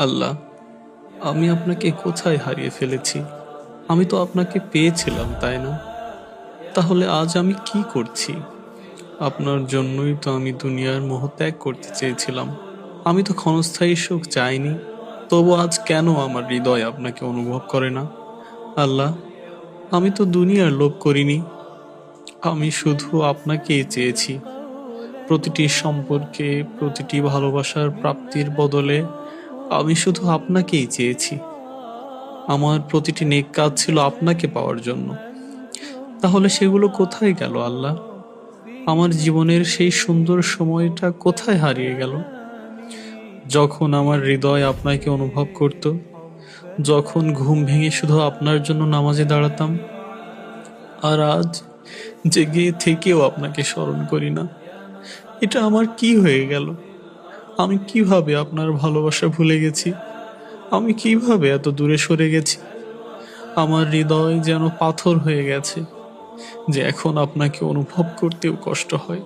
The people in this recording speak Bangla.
আল্লাহ, আমি আপনাকে কোথায় হারিয়ে ফেলেছি? আমি তো আপনাকে পেয়েছিলাম, তাই না? তাহলে আজ আমি কি করছি? আপনার জন্যই তো আমি দুনিয়ার মোহ ত্যাগ করতে চেয়েছিলাম। আমি তো ক্ষণস্থায়ী সুখ চাইনি। তবু আজ কেন আমার হৃদয় আপনাকে অনুভব করে না? আল্লাহ, আমি তো দুনিয়ার লোভ করিনি। আমি শুধু আপনাকেই চেয়েছি। প্রতিটি সম্পর্কে, প্রতিটি ভালোবাসার প্রাপ্তির বদলে আমি শুধু আপনাকেই চেয়েছি। আমার প্রতিটি নেক কাজ ছিল আপনাকে পাওয়ার জন্য। তাহলে সেগুলো কোথায় গেল আল্লাহ? আমার জীবনের সেই সুন্দর সময়টা কোথায় হারিয়ে গেল? যখন আমার হৃদয় আপনাকে অনুভব করত, যখন ঘুম ভেঙে শুধু আপনার জন্য নামাজে দাঁড়াতাম। আর আজ জেগে থেকেও আপনাকে স্মরণ করি না। এটা আমার কি হয়ে গেল? আমি কিভাবে আপনার ভালোবাসা ভুলে গেছি? আমি কিভাবে এত দূরে সরে গেছি? আমার হৃদয় যেন পাথর হয়ে গেছে, যে এখন আপনাকে অনুভব করতেও কষ্ট হয়।